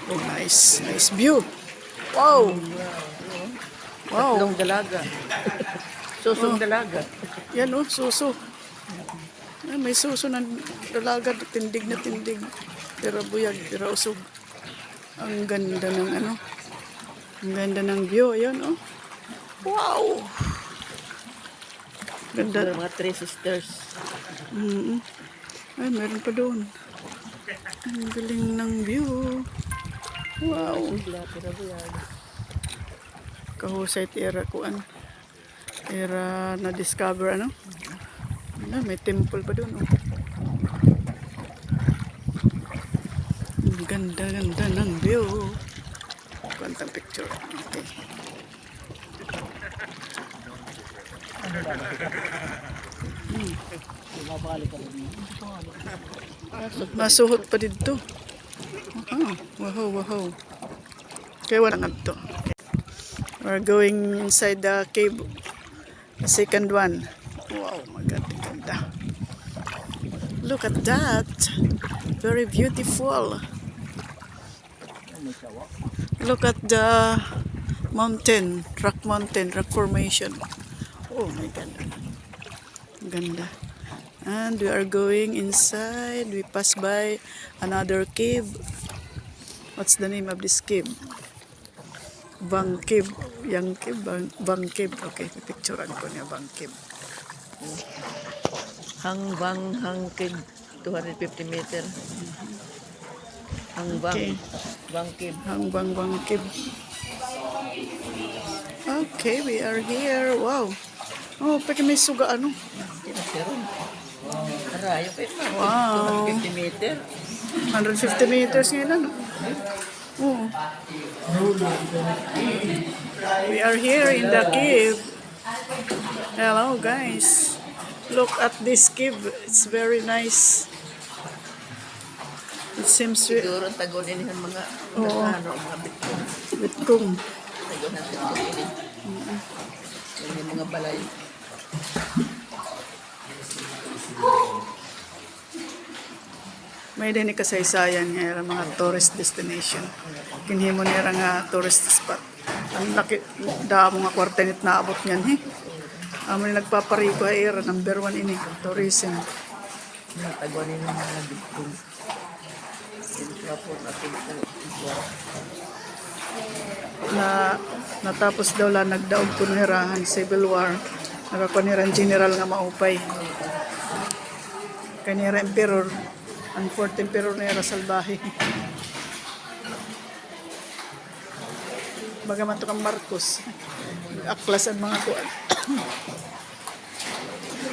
Oh, nice. Nice view. Wow. Wow. Tatlong dalaga. Susong Oh, dalaga. yan oh, suso. Ah, may suso ng dalaga, tindig na tindig. Pero buyag, pero usog. Ang ganda ng ano. Ang ganda ng view. Ayan oh. Wow. Ganda. Mga Three Sisters. Mm-mm. Ay, meron pa doon. Ang galing ng view. Wow. Kahusay tira kuan. Tira na discover ano. Ano, may temple pa doon. Oh. Ang ganda ng view. Kuantang picture. Okay. Masuhot pa dito. Wow. Kaya wala nga to. We're going inside the cave. The second one. Wow, my God, ganda. Look at that. Very beautiful. Look at the mountain, rock formation. Oh my God. Ganda. And we are going inside. We pass by another cave. What's the name of this cave? Bang Cave. Yang cave? Bang Cave. Okay, picturean ko niya Bang Cave. Hang Cave, 250 meter. Okay. Bang Cave. Bang Cave. Okay, we are here. Wow. Oh, pwede may suga ano. Kinasiron. Arayo pa yun. Wow. 250 meter. 150 meters nga lang. Oh. We are here in the cave. Hello guys. Look at this cave. It's very nice. It seems Siguro tagunin yung mga mga bitkong. Bitcoin. Tagunan bitkong ini. Yung mga balay. May din kasaysayan nga mga tourist destination. Kinhimo nila nga tourist spot. Ang laki damo nga kwartenit na abot niyan he. Amo ni nagpapariko ay era number 1 ini tourism. Tagunin yung mga bitkong. Na natapos daw lang nagdaog kunirahan civil war. Nakakunirahan general nga maupay. Kanira emperor. Ang 14 emperor na era salbahe. Bagaman to kang Marcos. Aklas ang mga kuan.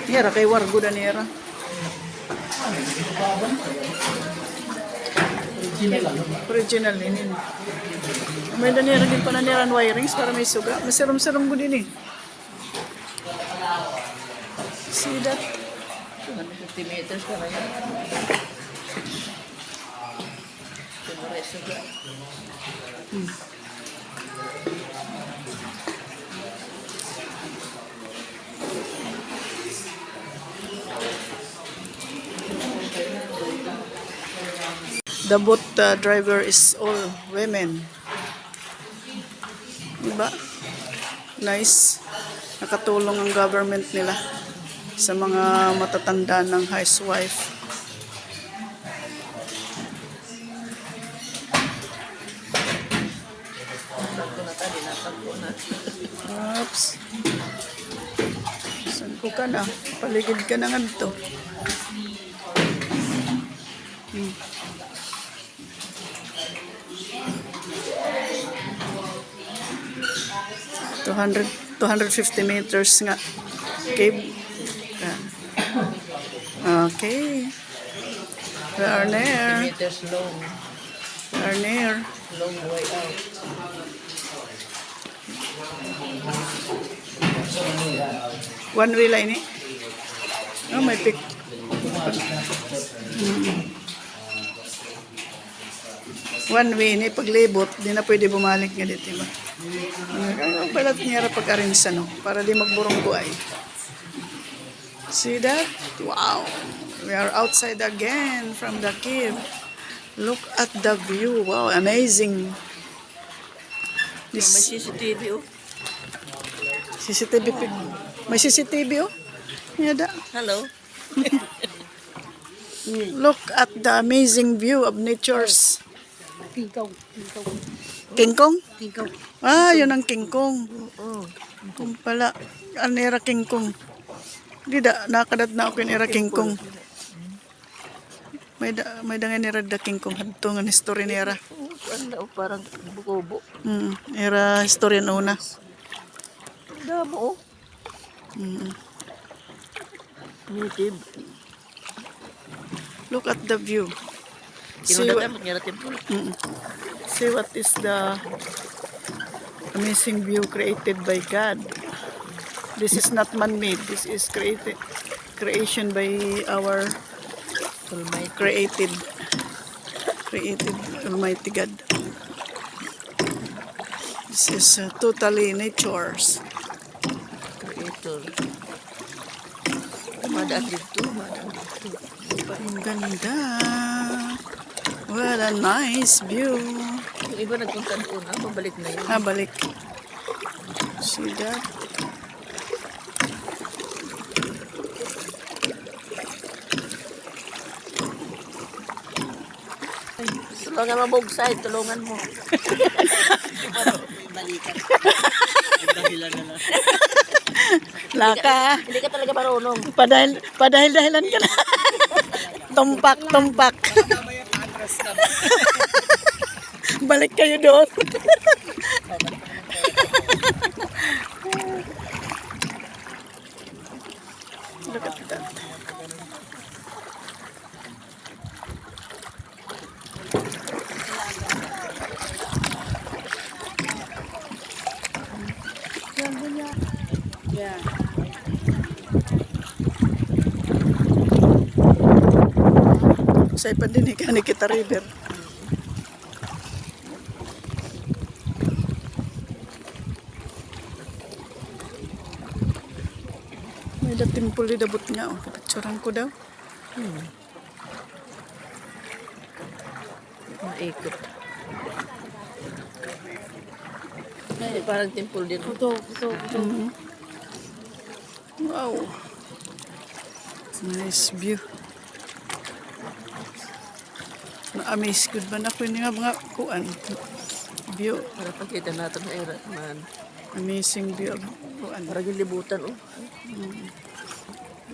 Nira kay Wargo na nira. Original ini. May danira din pala niran wirings para may suga. Masiram-siram ko din eh. See that? 250 meters ka na yan. Siguro suga. The boat driver is all women. Diba? Nice. Nakatulong ang government nila sa mga matatanda ng housewife. Oops. Saan ko ka na? Paligid ka na nga dito. 250 meters nga cave. Okay. We are near. Meters long. We are near. Long way out. One way lang ini. Oh, may pic. One way ni paglibot, di na pwede bumalik nga dito, diba? Ang balat niya pag-arinsa, no? Para di magburong buhay. See that? Wow! We are outside again from the cave. Look at the view. Wow, amazing. May This CCTV oh. CCTV. May CCTV oh. Yada. Hello. Look at the amazing view of nature's. King Kong. King Kong. King Kong? King Kong. Ah, yun ang King Kong. Oh. Kung pala, anera King Kong. Di da, nakadat na ako yung era King Kong. May dangan nera da King Kong. Hadto nga history nera. Ano parang bukobo. Era history na una. Damo oh. Native. Look at the view. See Kinudatan what, mo niya temple. see what is the amazing view created by God. This is not man-made. This is creation by our Almighty. created Almighty God. This is totally nature's. Creator. Madaan dito. Madaan dito. Ang ganda. What a nice view. Yung iba nagpunta doon. Pabalik na yun. Balik. See that? Tulungan mo bugsay. Tulungan mo. Laka. Hindi ka talaga marunong. Padahil-dahilan ka na. Tumpak. Balik kayo doon. Look at that. Yeah. Sa ipan din ni kita river. May dating puli dabot nga oh. Picturean ko daw. Maikot. Ay, parang temple din. Ito. Wow. Nice view. Na-amaze good ba na ko nga mga kuan. View. Para pagkita natin na era. Man. Amazing view of kuan. Para gilibutan oh.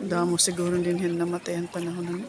Damo siguro din yan namatayan panahon ng